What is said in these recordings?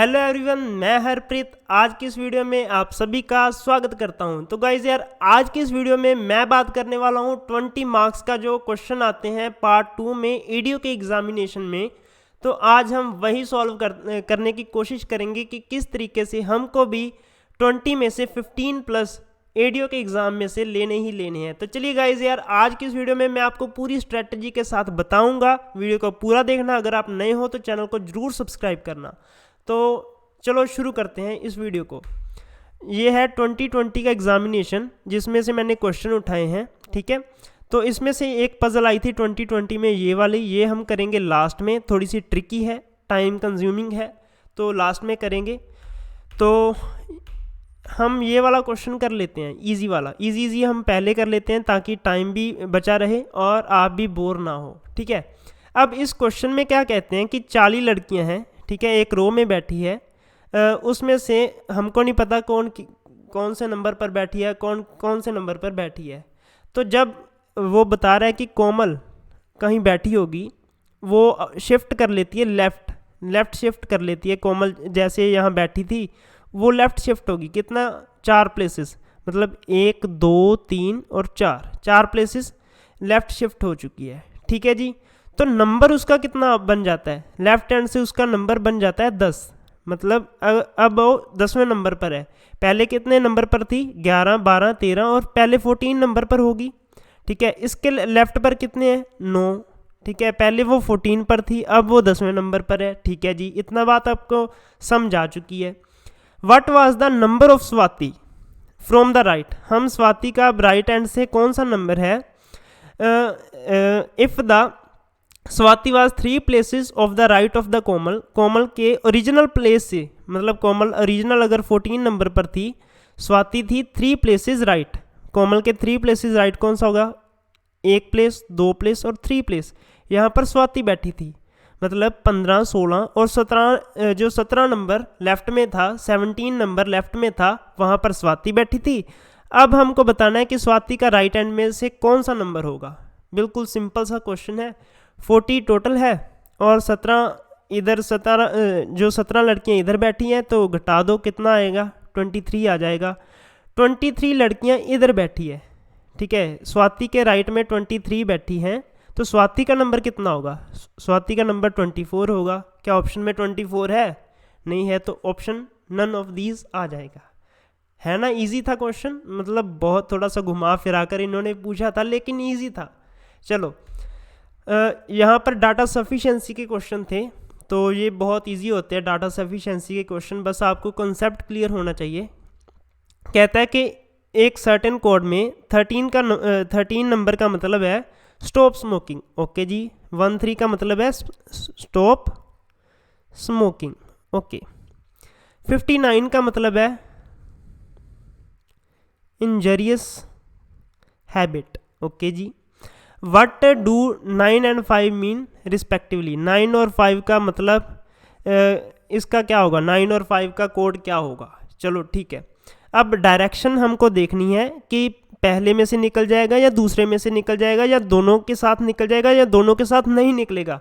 Hello everyone, मैं हरप्रीत। आज की इस वीडियो में आप सभी का स्वागत करता हूं। तो गाइज यार, आज की इस वीडियो में मैं बात करने वाला हूं 20 मार्क्स का जो क्वेश्चन आते हैं पार्ट 2 में ईडीओ के एग्जामिनेशन में। तो आज हम वही सॉल्व करने की कोशिश करेंगे कि किस तरीके से हमको भी 20 में से 15 प्लस एडीओ के एग्जाम में से लेने ही लेने हैं। तो चलिए गाइज यार, आज की इस वीडियो में मैं आपको पूरी स्ट्रेटजी के साथ बताऊंगा। वीडियो को पूरा देखना। अगर आप नए हो तो चैनल को जरूर सब्सक्राइब करना। तो चलो शुरू करते हैं इस वीडियो को। ये है 2020 का एग्जामिनेशन जिसमें से मैंने क्वेश्चन उठाए हैं, ठीक है। तो इसमें से एक पजल आई थी 2020 में, ये वाली, ये हम करेंगे लास्ट में। थोड़ी सी ट्रिकी है, टाइम कंज्यूमिंग है, तो लास्ट में करेंगे। तो हम ये वाला क्वेश्चन कर लेते हैं, इजी वाला। इजी हम पहले कर लेते हैं ताकि टाइम भी बचा रहे और आप भी बोर ना हो, ठीक है। अब इस क्वेश्चन में क्या कहते हैं कि 40 लड़कियां हैं, ठीक है, एक रो में बैठी है। उसमें से हमको नहीं पता कौन से नंबर पर बैठी है, कौन से नंबर पर बैठी है। तो जब वो बता रहा है कि कोमल कहीं बैठी होगी, वो शिफ्ट कर लेती है, लेफ़्ट शिफ्ट कर लेती है। कोमल जैसे यहाँ बैठी थी, वो लेफ़्ट शिफ्ट होगी कितना, 4 प्लेसेस, मतलब 1 2 3 और 4 प्लेसेस लेफ़्ट शिफ्ट हो चुकी है, ठीक है जी। तो नंबर उसका कितना बन जाता है, लेफ्ट हैंड से उसका नंबर बन जाता है 10। मतलब अब वो 10वें नंबर पर है। पहले कितने नंबर पर थी, 11 12 13, और पहले 14 नंबर पर होगी, ठीक है। इसके लेफ्ट पर कितने हैं, 9, ठीक है। पहले वो 14 पर थी, अब वो 10वें नंबर पर है, ठीक है जी। इतना बात आपको समझ आ चुकी है। What was the number of Swati from the right. हम स्वाति का अब राइट हैंड से कौन सा नंबर है। If the Swati was 3 places of the right of the Komal के ओरिजिनल प्लेस से, मतलब कोमल ओरिजिनल अगर 14 नंबर पर थी, स्वाति थी 3 प्लेसेस राइट। कोमल के 3 प्लेसेस राइट कौन सा होगा, 1 प्लेस, 2 प्लेस और 3 प्लेस। यहाँ पर स्वाति बैठी थी, मतलब 15 16 और 17, जो 17 नंबर लेफ्ट में था, 17 नंबर लेफ्ट में था, वहाँ पर स्वाति बैठी थी। अब हमको बताना है कि स्वाति का राइट हैंड में से कौन सा नंबर होगा। बिल्कुल सिंपल सा क्वेश्चन है। 40 टोटल है और 17 इधर, 17 लड़कियां इधर बैठी हैं, तो घटा दो कितना आएगा, 23 आ जाएगा। 23 लड़कियां इधर बैठी है, ठीक है। स्वाति के राइट में 23 बैठी हैं, तो स्वाति का नंबर कितना होगा, स्वाति का नंबर 24 होगा। क्या ऑप्शन में 24 है, नहीं है, तो ऑप्शन नन ऑफ दीज आ जाएगा। है ना, इजी था क्वेश्चन, मतलब बहुत थोड़ा सा घुमा फिरा कर इन्होंने पूछा था, लेकिन ईजी था। चलो, यहाँ पर डाटा सफिशिएंसी के क्वेश्चन थे, तो ये बहुत इजी होते हैं डाटा सफिशिएंसी के क्वेश्चन। बस आपको कॉन्सेप्ट क्लियर होना चाहिए। कहता है कि एक सर्टेन कोड में 13 नंबर का मतलब है स्टॉप स्मोकिंग, ओके जी। 13 का मतलब है स्टॉप स्मोकिंग, ओके। 59 का मतलब है इंजरियस हैबिट, ओके जी। What do 9 and 5 mean respectively. 9 और 5 का मतलब इसका क्या होगा, 9 और 5 का कोड क्या होगा। चलो ठीक है। अब डायरेक्शन हमको देखनी है कि पहले में से निकल जाएगा या दूसरे में से निकल जाएगा या दोनों के साथ निकल जाएगा या दोनों के साथ नहीं निकलेगा,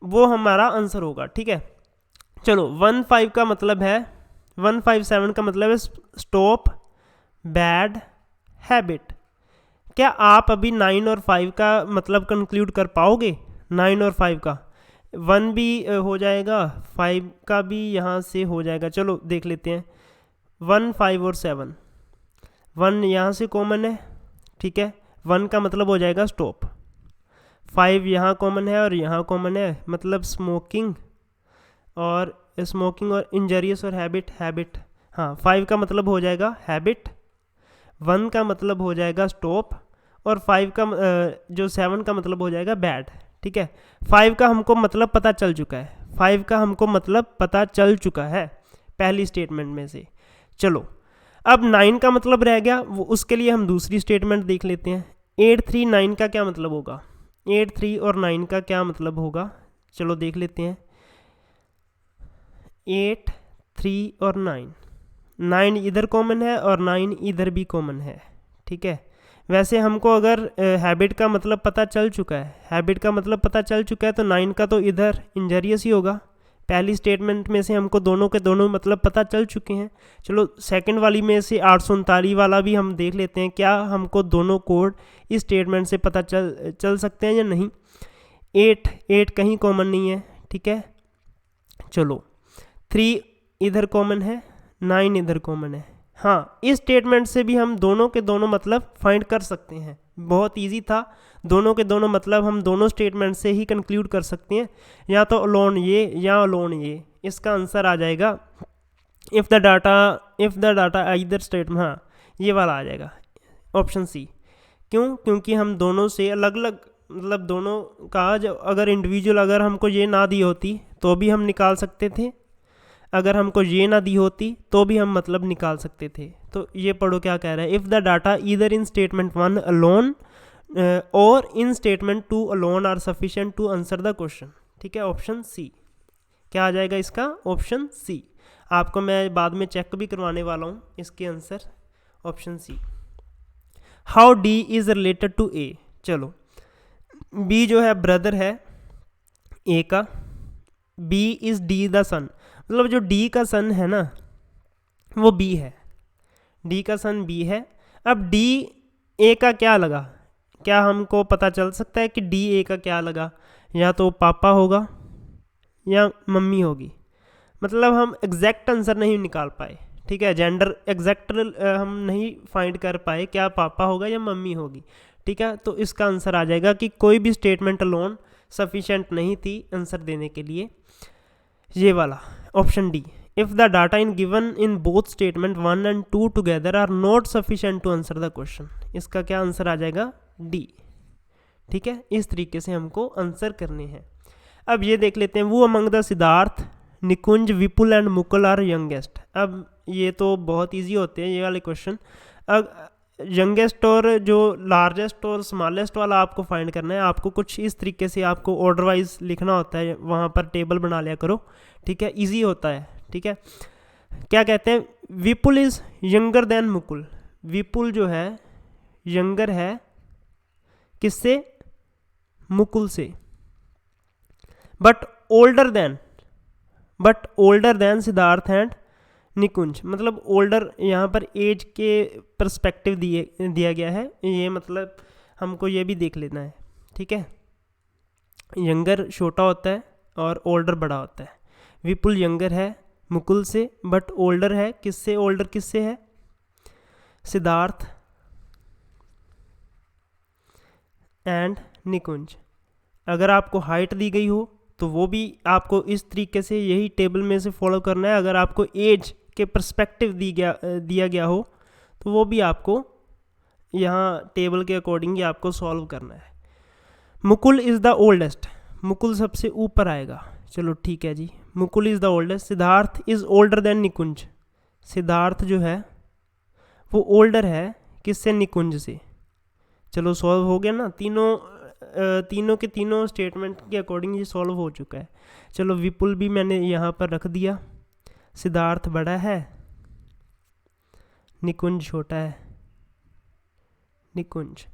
वो हमारा आंसर होगा, ठीक है। चलो, 15 का मतलब है, 157 का मतलब है स्टॉप बैड हैबिट। क्या आप अभी 9 और 5 का मतलब कंक्लूड कर पाओगे। 9 और 5 का 1 भी हो जाएगा, 5 का भी यहाँ से हो जाएगा। चलो देख लेते हैं, 1 5 और 7, 1 यहाँ से कॉमन है, ठीक है। 1 का मतलब हो जाएगा स्टॉप, 5 यहाँ कॉमन है और यहाँ कॉमन है, मतलब स्मोकिंग और इंजरियस और हैबिट। हाँ, 5 का मतलब हो जाएगा हैबिट, 1 का मतलब हो जाएगा स्टॉप और 5 का जो 7 का मतलब हो जाएगा बैड, ठीक है। 5 का हमको मतलब पता चल चुका है, 5 का हमको मतलब पता चल चुका है पहली स्टेटमेंट में से। चलो, अब 9 का मतलब रह गया, वो उसके लिए हम दूसरी स्टेटमेंट देख लेते हैं। 8 3 9 का क्या मतलब होगा, 8 3 और 9 का क्या मतलब होगा, चलो देख लेते हैं। 8 3 और 9 इधर कॉमन है और 9 इधर भी कॉमन है, ठीक है। वैसे हमको अगर हैबिट का मतलब पता चल चुका है, तो 9 का तो इधर इंजरियस ही होगा, पहली स्टेटमेंट में से हमको दोनों के दोनों मतलब पता चल चुके हैं। चलो सेकंड वाली में से 839 वाला भी हम देख लेते हैं, क्या हमको दोनों कोड इस स्टेटमेंट से पता चल सकते हैं या नहीं। 8 कहीं कॉमन नहीं है, ठीक है। चलो 3 इधर कॉमन है, 9 इधर कॉमन है। हाँ, इस स्टेटमेंट से भी हम दोनों के दोनों मतलब फाइंड कर सकते हैं। बहुत इजी था, दोनों के दोनों मतलब हम दोनों स्टेटमेंट से ही कंक्लूड कर सकते हैं, या तो अलोन ये या अलोन ये। इसका आंसर आ जाएगा if the data either statement, हाँ ये वाला आ जाएगा ऑप्शन सी। क्यों? क्योंकि हम दोनों से अलग अलग मतलब दोनों का जब अगर इंडिविजुअल अगर हमको ये ना दी होती तो भी हम निकाल सकते थे, अगर हमको ये ना दी होती तो भी हम मतलब निकाल सकते थे। तो ये पढ़ो क्या कह रहा है, if the data either in statement 1 alone और in statement 2 alone are sufficient to answer the question. ठीक है, ऑप्शन सी क्या आ जाएगा इसका, ऑप्शन सी। आपको मैं बाद में चेक भी करवाने वाला हूँ इसके answer, option C. How D is related to A. चलो बी जो है ब्रदर है ए का, B is D the son, मतलब जो डी का सन है ना वो बी है, डी का सन बी है। अब डी ए का क्या लगा, क्या हमको पता चल सकता है कि डी ए का क्या लगा, या तो पापा होगा या मम्मी होगी। मतलब हम एग्जैक्ट आंसर नहीं निकाल पाए, ठीक है, जेंडर एग्जैक्ट हम नहीं फाइंड कर पाए क्या पापा होगा या मम्मी होगी। ठीक है, तो इसका आंसर आ जाएगा कि कोई भी स्टेटमेंट अलोन सफिशेंट नहीं थी आंसर देने के लिए, ये वाला option D. If the data in given in both statement 1 and 2 together are not sufficient to answer the question, इसका क्या आंसर आ जाएगा, डी। ठीक है, इस तरीके से हमको आंसर करने हैं। अब ये देख लेते हैं, वो among the Siddharth, Nikunj, Vipul and Mukul are youngest. अब ये तो बहुत ईजी होते हैं ये वाले क्वेश्चन। अब यंगेस्ट और जो लार्जेस्ट और स्मॉलेस्ट वाला आपको फाइंड करना है। आपको कुछ इस तरीके से आपको ऑर्डर वाइज लिखना होता है, वहाँ पर टेबल बना लिया करो, ठीक है, इजी होता है। ठीक है, क्या कहते हैं, Vipul is younger than Mukul. Vipul जो है यंगर है किससे, मुकुल से, but older than Siddharth and Nikunj. मतलब ओल्डर यहाँ पर एज के पर्सपेक्टिव दिया गया है, ये मतलब हमको ये भी देख लेना है। ठीक है, यंगर छोटा होता है और ओल्डर बड़ा होता है। विपुल यंगर है मुकुल से, बट ओल्डर है किससे, ओल्डर किससे है, सिद्धार्थ एंड निकुंज। अगर आपको हाइट दी गई हो तो वो भी आपको इस तरीके से यही टेबल में से फॉलो करना है। अगर आपको एज के पर्सपेक्टिव दिया गया हो तो वो भी आपको यहाँ टेबल के अकॉर्डिंग ही आपको सॉल्व करना है। Mukul is the oldest, Mukul सबसे ऊपर आएगा। चलो ठीक है जी, Mukul is the oldest. Siddharth is older than Nikunj, Siddharth जो है वो ओल्डर है किससे, निकुंज से। चलो सॉल्व हो गया ना, तीनों के तीनों स्टेटमेंट के अकॉर्डिंग ये सॉल्व हो चुका है। चलो विपुल भी मैंने यहाँ पर रख दिया, सिद्धार्थ बड़ा है, निकुंज छोटा है। निकुंज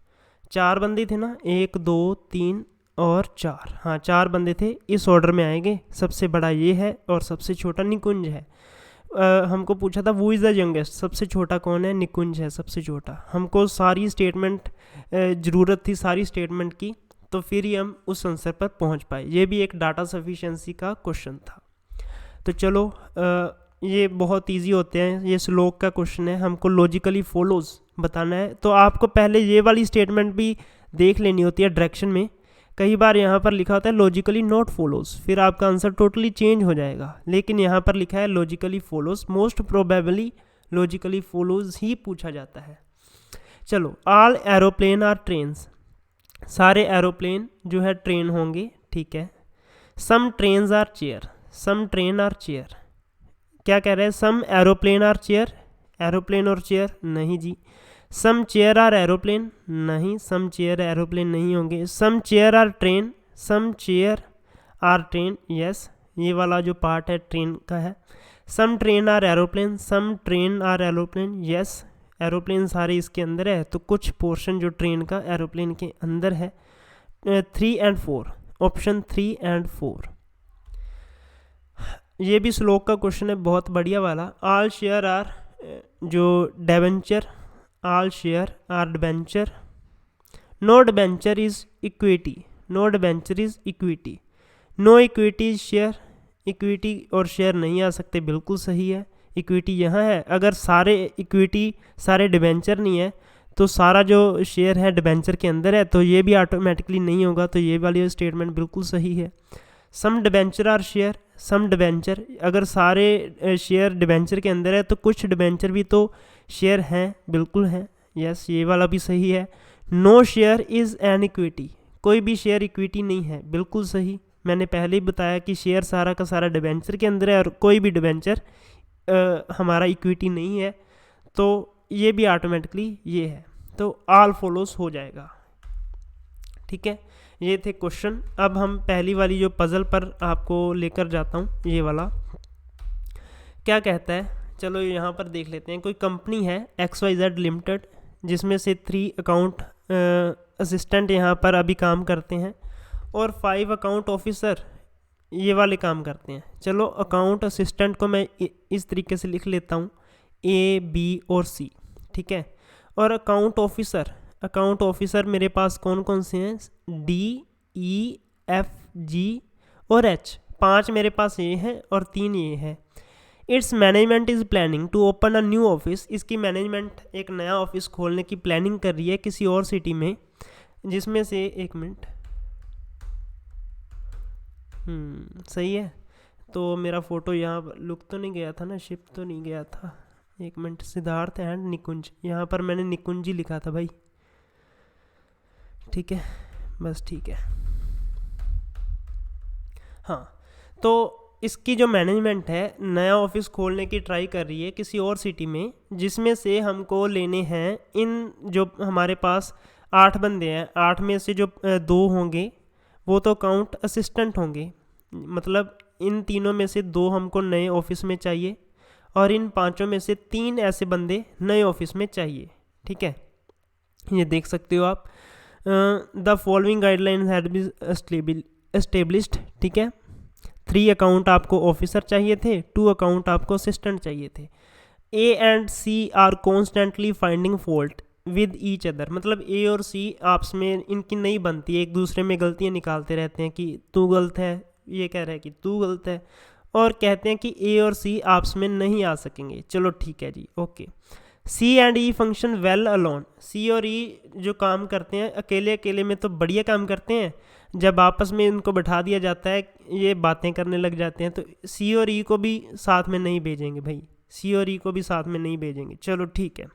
4 बंदे थे ना, 1 2 3 और 4, हाँ 4 बंदे थे, इस ऑर्डर में आएंगे। सबसे बड़ा ये है और सबसे छोटा निकुंज है। हमको पूछा था वो इज़ द यंगेस्ट, सबसे छोटा कौन है, निकुंज है सबसे छोटा। हमको सारी स्टेटमेंट ज़रूरत थी सारी स्टेटमेंट की, तो फिर ही हम उस आंसर पर पहुंच पाए। ये भी एक डाटा सफिशिएंसी का क्वेश्चन था। तो चलो ये बहुत इजी होते हैं, ये श्लोक का क्वेश्चन है, हमको लॉजिकली फॉलोज बताना है। तो आपको पहले ये वाली स्टेटमेंट भी देख लेनी होती है डायरेक्शन में। कई बार यहाँ पर लिखा होता है लॉजिकली नॉट फॉलोज, फिर आपका आंसर टोटली चेंज हो जाएगा। लेकिन यहाँ पर लिखा है logically follows, most probably logically follows ही पूछा जाता है। चलो, ऑल एरोप्लेन आर ट्रेन्स, सारे एरोप्लेन जो है ट्रेन होंगे, ठीक है। Some trains are chair, some train are chair. क्या कह रहे हैं, some aeroplane are chair, aeroplane और चेयर नहीं जी। सम चेयर आर एरोप्लेन, नहीं, सम चेयर एरोप्लेन नहीं होंगे। Some chair are train, some chair are train, yes, ये वाला जो पार्ट है ट्रेन का है। Some train are aeroplane, some train are aeroplane, yes, aeroplane सारे इसके अंदर है, तो कुछ पोर्शन जो ट्रेन का एरोप्लेन के अंदर है। 3 and 4, ऑप्शन 3 and 4। ये भी श्लोक का क्वेश्चन है, बहुत बढ़िया वाला। ऑल शेयर आर जो debenture, all share are debenture, no debenture is equity, no debenture is equity, no equity is share, equity और शेयर नहीं आ सकते, बिल्कुल सही है। इक्विटी यहाँ है, अगर सारे इक्विटी सारे डिबेंचर नहीं है तो सारा जो शेयर है डिबेंचर के अंदर है, तो ये भी ऑटोमेटिकली नहीं होगा, तो ये वाली स्टेटमेंट बिल्कुल सही है। Some debenture are share, some debenture, अगर सारे शेयर डिबेंचर के अंदर है तो कुछ डिबेंचर भी तो शेयर हैं, बिल्कुल हैं, यस ये वाला भी सही है। No share is an equity, कोई भी शेयर इक्विटी नहीं है, बिल्कुल सही। मैंने पहले ही बताया कि शेयर सारा का सारा डिबेंचर के अंदर है और कोई भी डिबेंचर हमारा इक्विटी नहीं है, तो ये भी ऑटोमेटिकली ये है, तो ऑल फॉलोस हो जाएगा। ठीक है, ये थे क्वेश्चन। अब हम पहली वाली जो पज़ल पर आपको लेकर जाता हूँ, ये वाला क्या कहता है, चलो यहाँ पर देख लेते हैं। कोई कंपनी है XYZ लिमिटेड, जिसमें से 3 अकाउंट असिस्टेंट यहाँ पर अभी काम करते हैं और 5 अकाउंट ऑफिसर ये वाले काम करते हैं। चलो अकाउंट असिस्टेंट को मैं इस तरीके से लिख लेता हूँ, A, B और C, ठीक है। और अकाउंट ऑफिसर मेरे पास कौन कौन से हैं, D, E, F, G और H, 5 मेरे पास ये हैं और 3 ये है। Its management is planning to open a new office, इसकी मैनेजमेंट एक नया ऑफिस खोलने की प्लानिंग कर रही है किसी और सिटी में, जिसमें से एक मिनट, सही है। तो मेरा फ़ोटो यहाँ लुक तो नहीं गया था ना, शिप तो नहीं गया था, एक मिनट, सिद्धार्थ एंड निकुंज, यहाँ पर मैंने निकुंज ही लिखा था भाई, ठीक है, बस ठीक है। हाँ, तो इसकी जो मैनेजमेंट है नया ऑफिस खोलने की ट्राई कर रही है किसी और सिटी में, जिसमें से हमको लेने हैं इन जो हमारे पास 8 बंदे हैं, 8 में से जो 2 होंगे वो तो अकाउंट असिस्टेंट होंगे, मतलब इन तीनों में से 2 हमको नए ऑफिस में चाहिए और इन 5 में से 3 ऐसे बंदे नए ऑफिस में चाहिए, ठीक है। ये देख सकते हो आप, the following guidelines had been established, ठीक है। 3 अकाउंट आपको ऑफिसर चाहिए थे, 2 अकाउंट आपको असिस्टेंट चाहिए थे। A and C are constantly finding fault with each other, मतलब A और C आपस में इनकी नहीं बनती, एक दूसरे में गलतियाँ निकालते रहते हैं कि तू गलत है, ये कह रहा है कि तू गलत है, और कहते हैं कि A और C आपस में नहीं आ सकेंगे। चलो ठीक है जी, okay. C and E function well alone, C और E जो काम करते हैं अकेले अकेले में तो बढ़िया काम करते हैं, जब आपस में इनको बैठा दिया जाता है ये बातें करने लग जाते हैं, तो C और E को भी साथ में नहीं भेजेंगे भाई, C और E को भी साथ में नहीं भेजेंगे। चलो ठीक है।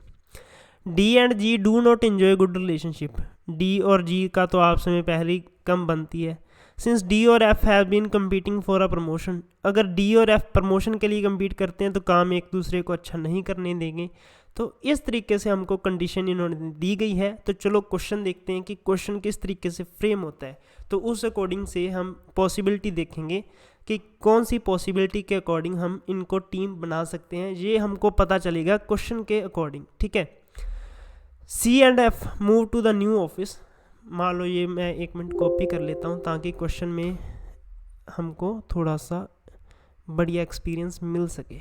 D and G do not enjoy good relationship, D और G का तो आपस में पहले ही कम बनती है। सिंस D और F have been competing for a promotion, अगर D और F प्रमोशन के लिए कम्पीट करते हैं तो काम एक दूसरे को अच्छा नहीं करने देंगे। तो इस तरीके से हमको कंडीशन इन्होंने दी गई है। तो चलो क्वेश्चन देखते हैं कि क्वेश्चन किस तरीके से फ्रेम होता है, तो उस अकॉर्डिंग से हम पॉसिबिलिटी देखेंगे कि कौन सी पॉसिबिलिटी के अकॉर्डिंग हम इनको टीम बना सकते हैं, ये हमको पता चलेगा क्वेश्चन के अकॉर्डिंग, ठीक है। C and F move to the new office, मान लो ये मैं 1 मिनट कॉपी कर लेता हूँ ताकि क्वेश्चन में हमको थोड़ा सा बढ़िया एक्सपीरियंस मिल सके।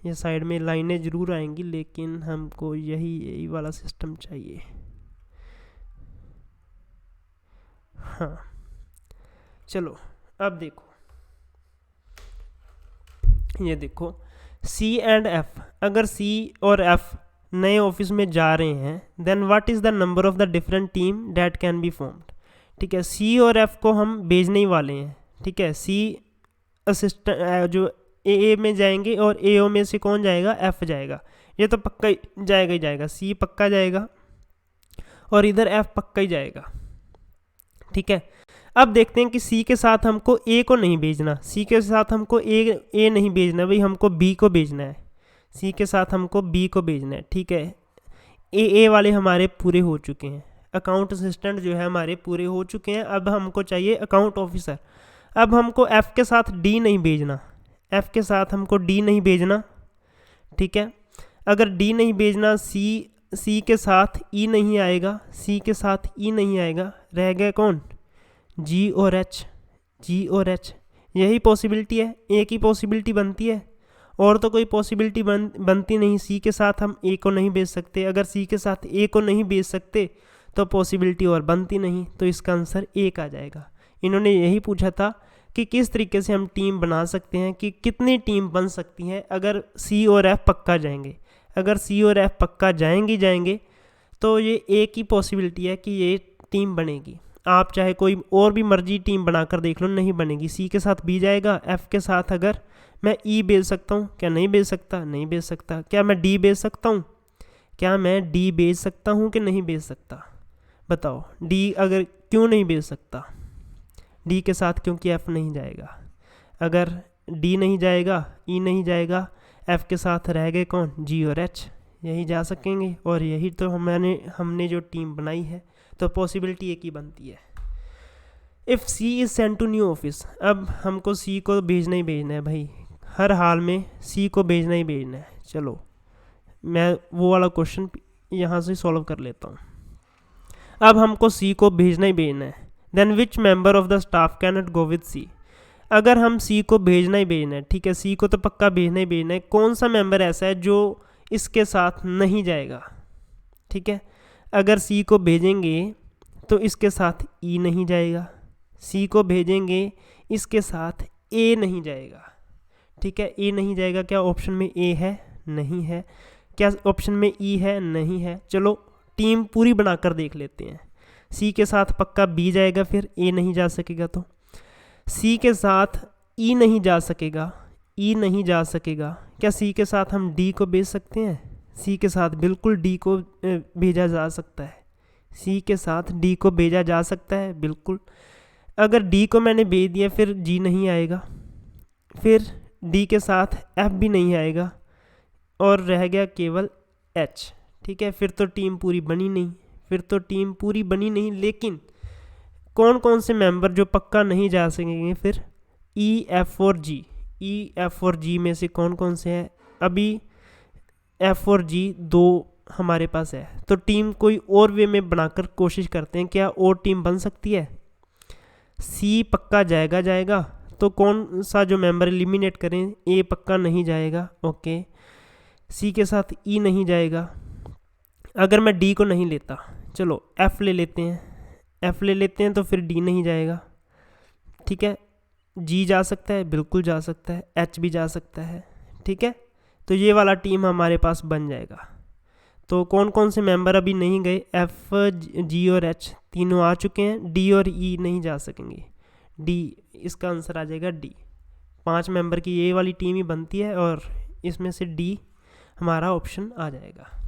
ये साइड में लाइनें ज़रूर आएंगी लेकिन हमको यही वाला सिस्टम चाहिए। हाँ चलो अब देखो, ये देखो C एंड F, अगर C और F नए ऑफिस में जा रहे हैं, then what is the number of the different team that can be formed, ठीक है। C और F को हम भेजने ही वाले हैं, ठीक है। C असिस्टेंट जो AA में जाएंगे और AO में से कौन जाएगा, F जाएगा, ये तो पक्का ही जाएगा, C पक्का जाएगा और इधर F पक्का ही जाएगा, ठीक है। अब देखते हैं कि C के साथ हमको A को नहीं भेजना, C के साथ हमको A नहीं भेजना भाई, हमको B को भेजना है, C के साथ हमको B को भेजना है, ठीक है। AA वाले हमारे पूरे हो चुके हैं, अकाउंट असिस्टेंट जो है हमारे पूरे हो चुके हैं। अब हमको चाहिए अकाउंट ऑफिसर। अब हमको F के साथ D नहीं भेजना, F के साथ हमको D नहीं भेजना, ठीक है। अगर D नहीं भेजना, C के साथ E नहीं आएगा, C के साथ E नहीं आएगा, रह गया कौन, G और H, यही पॉसिबिलिटी है, एक ही पॉसिबिलिटी बनती है, और तो कोई पॉसिबिलिटी बनती नहीं। सी के साथ हम ए को नहीं भेज सकते, अगर सी के साथ ए को नहीं भेज सकते तो पॉसिबिलिटी और बनती नहीं, तो इसका आंसर एक आ जाएगा। इन्होंने यही पूछा था कि किस तरीके से हम टीम बना सकते हैं, कि कितनी टीम बन सकती हैं अगर सी और एफ पक्का जाएंगे। अगर सी और एफ पक्का जाएंगे तो ये एक ही पॉसिबिलिटी है कि ये टीम बनेगी। आप चाहे कोई और भी मर्जी टीम बनाकर देख लो, नहीं बनेगी। सी के साथ बी जाएगा, एफ के साथ अगर मैं ई भेज सकता हूँ, क्या नहीं भेज सकता? नहीं भेज सकता। क्या मैं डी भेज सकता हूँ? क्या मैं डी भेज सकता हूँ कि नहीं भेज सकता? बताओ, डी अगर क्यों नहीं भेज सकता? डी के साथ क्योंकि एफ नहीं जाएगा। अगर डी नहीं जाएगा, ई नहीं जाएगा, एफ के साथ रह गए कौन? जी और एच, यही जा सकेंगे। और यही तो हमने जो टीम बनाई है, तो पॉसिबिलिटी एक ही बनती है। If C is send to new office, अब हमको सी को भेजना ही भेजना है भाई, हर हाल में सी को भेजना ही भेजना है। चलो मैं वो वाला क्वेश्चन यहाँ से सॉल्व कर लेता हूँ। अब हमको सी को भेजना ही भेजना है। Then which member of the staff can not go with C, अगर हम सी को भेजना ही भेजना है, ठीक है, सी को तो पक्का भेजना ही भेजना है, कौन सा मेंबर ऐसा है जो इसके साथ नहीं जाएगा? ठीक है, अगर सी को भेजेंगे तो इसके साथ ई नहीं जाएगा, सी को भेजेंगे इसके साथ ए नहीं जाएगा। ठीक है, ए नहीं जाएगा। क्या ऑप्शन में ए है? नहीं है। क्या ऑप्शन में ई है? नहीं है। चलो टीम पूरी बनाकर देख लेते हैं। सी के साथ पक्का बी जाएगा, फिर ए नहीं जा सकेगा, तो सी के साथ ई नहीं जा सकेगा, ई नहीं जा सकेगा। क्या सी के साथ हम डी को भेज सकते हैं? सी के साथ बिल्कुल डी को भेजा जा सकता है, सी के साथ डी को भेजा जा सकता है बिल्कुल। अगर डी को मैंने भेज दिया फिर जी नहीं आएगा, फिर डी के साथ एफ भी नहीं आएगा, और रह गया केवल एच। ठीक है, फिर तो टीम पूरी बनी नहीं, लेकिन कौन कौन से मेंबर जो पक्का नहीं जा सकेंगे फिर? ई, एफ और जी। ई, एफ और जी में से कौन कौन से हैं? अभी एफ और जी दो हमारे पास है, तो टीम कोई और वे में बनाकर कोशिश करते हैं, क्या और टीम बन सकती है? सी पक्का जाएगा, तो कौन सा जो मेंबर एलिमिनेट करें? ए पक्का नहीं जाएगा, ओके। सी के साथ ई नहीं जाएगा। अगर मैं डी को नहीं लेता, चलो एफ ले लेते हैं, तो फिर डी नहीं जाएगा। ठीक है, जी जा सकता है, बिल्कुल जा सकता है, एच भी जा सकता है। ठीक है, तो ये वाला टीम हमारे पास बन जाएगा। तो कौन कौन से मेंबर अभी नहीं गए? एफ, जी और एच तीनों आ चुके हैं, डी और ई नहीं जा सकेंगे। डी, इसका आंसर आ जाएगा डी। 5 मेंबर की ये वाली टीम ही बनती है, और इसमें से डी हमारा ऑप्शन आ जाएगा।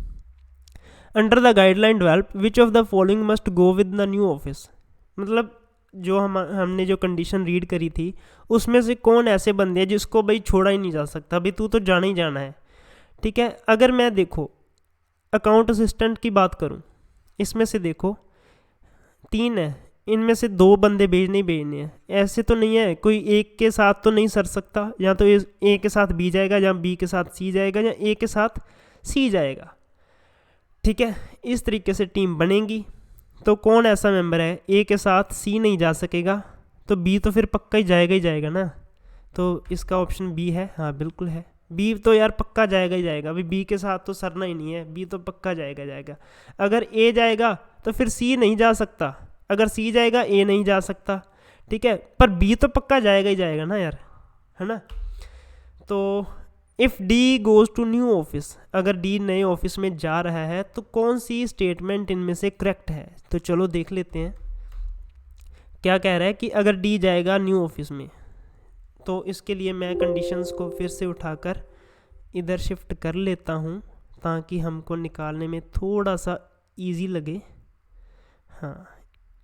Under the guideline 12 which of the following must go with the new office, मतलब जो हमने जो कंडीशन रीड करी थी उसमें से कौन ऐसे बंदे हैं जिसको भाई छोड़ा ही नहीं जा सकता, भाई तू तो जाना ही जाना है। ठीक है, अगर मैं देखो अकाउंट असिस्टेंट की बात करूं, इसमें से देखो 3 है, इनमें से 2 बंदे भेजने ही भेजने हैं। ऐसे तो नहीं है कोई एक के साथ तो नहीं सर सकता, या तो ए के साथ बी जाएगा, या बी के साथ सी जाएगा, या ए के साथ सी जाएगा। ठीक है, इस तरीके से टीम बनेगी। तो कौन ऐसा मेंबर है ए के साथ सी नहीं जा सकेगा, तो बी तो फिर पक्का ही जाएगा ना, तो इसका ऑप्शन बी है। हाँ बिल्कुल है, बी तो यार पक्का जाएगा। अभी बी के साथ तो सरना ही नहीं है, बी तो पक्का जाएगा। अगर ए जाएगा तो फिर सी नहीं जा सकता, अगर सी जाएगा ए नहीं जा सकता। ठीक है, पर बी तो पक्का जाएगा ना यार, है ना। तो if D goes to new office, अगर डी नए ऑफिस में जा रहा है तो कौन सी स्टेटमेंट इनमें से करेक्ट है? तो चलो देख लेते हैं क्या कह रहा है कि अगर डी जाएगा न्यू ऑफिस में, तो इसके लिए मैं कंडीशंस को फिर से उठाकर इधर शिफ्ट कर लेता हूँ ताकि हमको निकालने में थोड़ा सा इजी लगे। हाँ,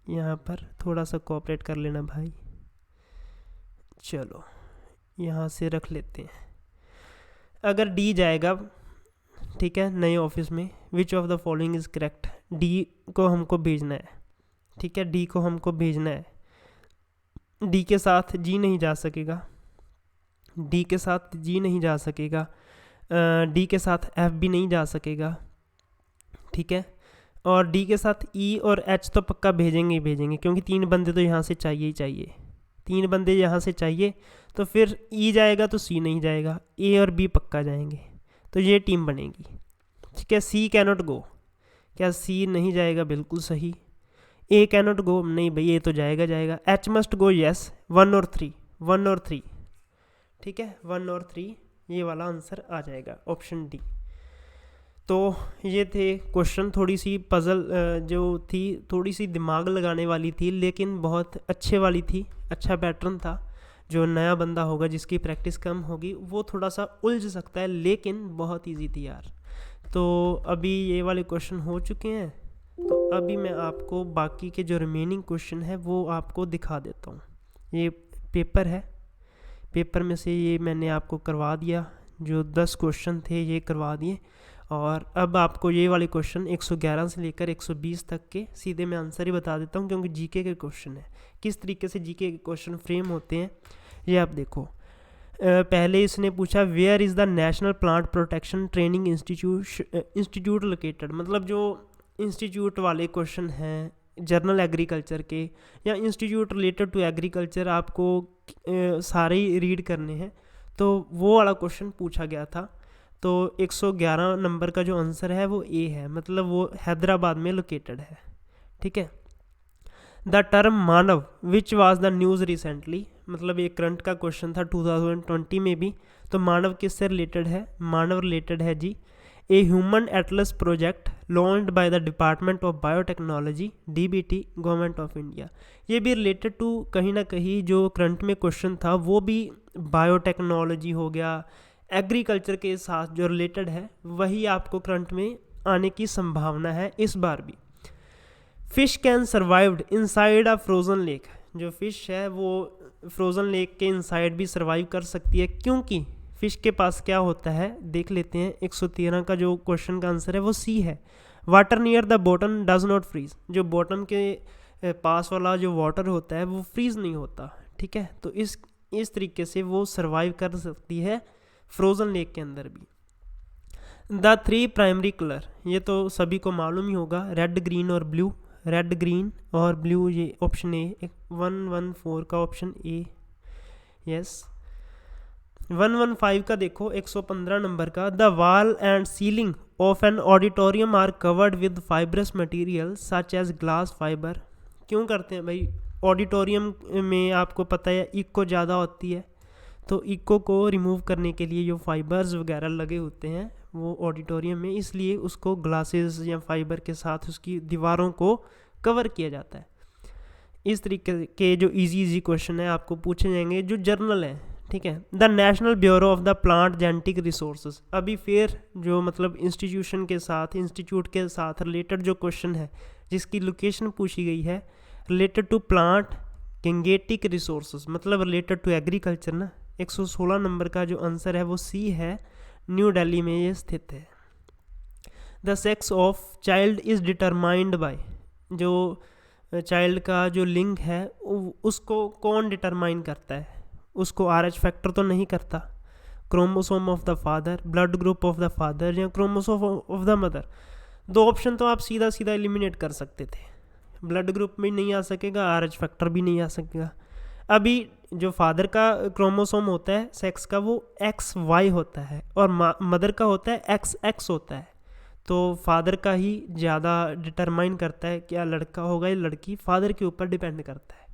यहाँ पर थोड़ा सा कोऑपरेट कर लेना भाई। चलो यहाँ से रख लेते हैं। अगर डी जाएगा, ठीक है, नए ऑफिस में, which of the following is correct? D को हमको भेजना है। ठीक है, डी को हमको भेजना है। डी के साथ जी नहीं जा सकेगा, डी के साथ जी नहीं जा सकेगा, डी के साथ एफ भी नहीं जा सकेगा। ठीक है, और डी के साथ ई और एच तो पक्का भेजेंगे ही भेजेंगे, क्योंकि 3 बंदे तो यहाँ से चाहिए ही चाहिए, 3 बंदे यहाँ से चाहिए, तो फिर ई जाएगा तो सी नहीं जाएगा, ए और बी पक्का जाएंगे, तो ये टीम बनेगी। ठीक है, सी कैनॉट गो, क्या सी नहीं जाएगा? बिल्कुल सही। ए कैनॉट गो, नहीं भाई, ए तो जाएगा। H must go, yes. 1 और 3, ठीक है, 1 और 3 ये वाला आंसर आ जाएगा, ऑप्शन डी। तो ये थे क्वेश्चन, थोड़ी सी पजल जो थी, थोड़ी सी दिमाग लगाने वाली थी, लेकिन बहुत अच्छे वाली थी, अच्छा पैटर्न था। जो नया बंदा होगा, जिसकी प्रैक्टिस कम होगी, वो थोड़ा सा उलझ सकता है, लेकिन बहुत इजी थी यार। तो अभी ये वाले क्वेश्चन हो चुके हैं, तो अभी मैं आपको बाकी के जो रिमेनिंग क्वेश्चन है वो आपको दिखा देता हूँ। ये पेपर है, पेपर में से ये मैंने आपको करवा दिया, जो 10 क्वेश्चन थे ये करवा दिए। और अब आपको ये वाले क्वेश्चन 111 से लेकर 120 तक के सीधे मैं आंसर ही बता देता हूँ, क्योंकि जीके के क्वेश्चन है। किस तरीके से जीके के क्वेश्चन फ्रेम होते हैं ये आप देखो। पहले इसने पूछा where is the national plant protection training institute located, मतलब जो इंस्टीट्यूट वाले क्वेश्चन हैं जर्नल एग्रीकल्चर के या इंस्टीट्यूट रिलेटेड टू एग्रीकल्चर, आपको सारे ही रीड करने हैं, तो वो वाला क्वेश्चन पूछा गया था। तो 111 नंबर का जो आंसर है वो ए है, मतलब वो हैदराबाद में लोकेटेड है। ठीक है, the term Manav which was the news recently, मतलब ये करंट का क्वेश्चन था 2020 में भी। तो मानव किससे रिलेटेड है? मानव रिलेटेड है जी a human atlas project launched by the department of biotechnology DBT government of India. ये भी रिलेटेड टू कहीं ना कहीं जो करंट में क्वेश्चन था वो भी बायोटेक्नोलॉजी हो गया, एग्रीकल्चर के साथ जो रिलेटेड है वही आपको करंट में आने की संभावना है इस बार भी। Fish can survived inside a frozen lake, जो फिश है वो फ्रोज़न लेक के इनसाइड भी सर्वाइव कर सकती है, क्योंकि फिश के पास क्या होता है देख लेते हैं। 113 का जो क्वेश्चन का आंसर है वो सी है। Water near the bottom does not freeze, जो बॉटम के पास वाला जो वाटर होता है वो फ्रीज नहीं होता। ठीक है, तो इस तरीके से वो सर्वाइव कर सकती है फ्रोज़न लेक के अंदर भी। द 3 प्राइमरी कलर, ये तो सभी को मालूम ही होगा, रेड ग्रीन और ब्लू, रेड ग्रीन और ब्लू, ये ऑप्शन ए 114 का ऑप्शन ए, यस। 115 का देखो 115 नंबर का, the wall and ceiling of an auditorium are covered with fibrous material such as glass fiber. क्यों करते हैं भाई? ऑडिटोरियम में आपको पता है इको ज़्यादा होती है, तो इको को रिमूव करने के लिए जो फाइबर्स वगैरह लगे होते हैं वो ऑडिटोरियम में, इसलिए उसको ग्लासेस या फाइबर के साथ उसकी दीवारों को कवर किया जाता है। इस तरीके के जो इजी क्वेश्चन है आपको पूछे जाएंगे जो जर्नल है। ठीक है, the national bureau of the plant genetic resources, अभी फिर जो मतलब इंस्टीट्यूशन के साथ, इंस्टीट्यूट के साथ रिलेटेड जो क्वेश्चन है जिसकी लोकेशन पूछी गई है related to plant genetic resources, मतलब रिलेटेड टू एग्रीकल्चर ना। 116 नंबर का जो आंसर है वो सी है, न्यू दिल्ली में ये स्थित है। The sex of child is determined by, जो चाइल्ड का जो लिंग है उसको कौन डिटरमाइन करता है? उसको RH फैक्टर तो नहीं करता, chromosome of the father, blood group of the father या chromosome of the mother. 2 option तो आप सीधा एलिमिनेट कर सकते थे, ब्लड ग्रुप भी नहीं आ सकेगा, RH फैक्टर भी नहीं आ सकेगा। अभी जो फादर का क्रोमोसोम होता है सेक्स का वो XY होता है और मदर का होता है XX होता है, तो फादर का ही ज़्यादा डिटरमाइन करता है क्या लड़का होगा या लड़की, फादर के ऊपर डिपेंड करता है।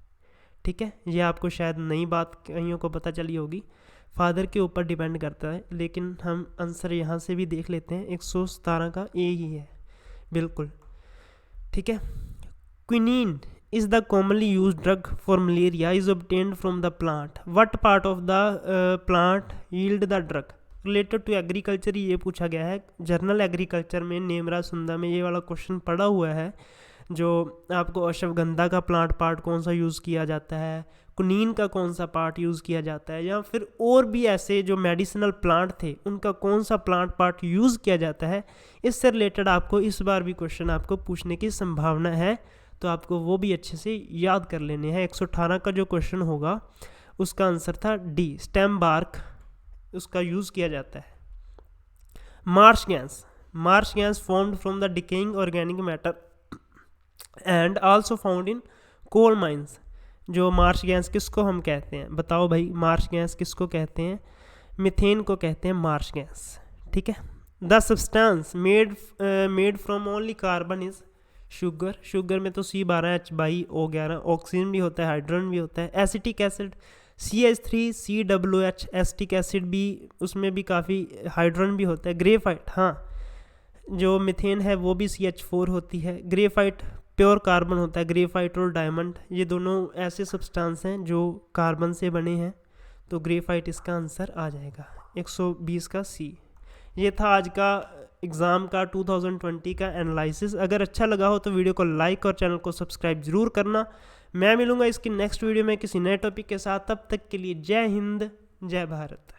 ठीक है, ये आपको शायद नई बात कईयों को पता चली होगी, फादर के ऊपर डिपेंड करता है, लेकिन हम आंसर यहाँ से भी देख लेते हैं। 117 का ए ही है बिल्कुल। ठीक है, quinine is the commonly used drug for malaria is obtained from the plant. What part of the plant yield the drug? Related to agriculture ये पूछा गया है, जर्नल एग्रीकल्चर में नेमरा सुंदा में ये वाला क्वेश्चन पड़ा हुआ है, जो आपको अश्वगंधा का प्लांट पार्ट कौन सा यूज़ किया जाता है, कुनीन का कौन सा पार्ट यूज़ किया जाता है, या फिर और भी ऐसे जो मेडिसिनल प्लांट थे उनका कौन सा प्लांट पार्ट यूज़ किया जाता है, इससे रिलेटेड आपको इस बार भी क्वेश्चन आपको पूछने की संभावना है, तो आपको वो भी अच्छे से याद कर लेने हैं। 118 का जो क्वेश्चन होगा उसका आंसर था डी, स्टेम बार्क उसका यूज़ किया जाता है। Marsh gas formed from the decaying organic matter and also found in coal mines, जो मार्श गैस किसको हम कहते हैं, बताओ भाई, मार्श गैस किसको कहते हैं? मीथेन को कहते हैं मार्श गैस, ठीक है। The substance made from only carbon is sugar. Sugar में तो C12H12O11, ऑक्सीजन भी होता है, हाइड्रोजन भी होता है। Acetic acid CH3COOH, acetic acid भी, उसमें भी काफ़ी हाइड्रोजन भी होता है। ग्रेफाइट, हाँ, जो मीथेन है वो भी CH4 होती है। ग्रेफाइट प्योर कार्बन होता है, ग्रेफाइट और डायमंड ये दोनों ऐसे सब्सटेंस हैं जो कार्बन से बने हैं, तो ग्रेफाइट इसका आंसर आ जाएगा 120 का C। ये था आज का एग्ज़ाम का 2020 का एनालिसिस। अगर अच्छा लगा हो तो वीडियो को लाइक और चैनल को सब्सक्राइब ज़रूर करना। मैं मिलूँगा इसकी नेक्स्ट वीडियो में किसी नए टॉपिक के साथ, तब तक के लिए जय हिंद, जय भारत।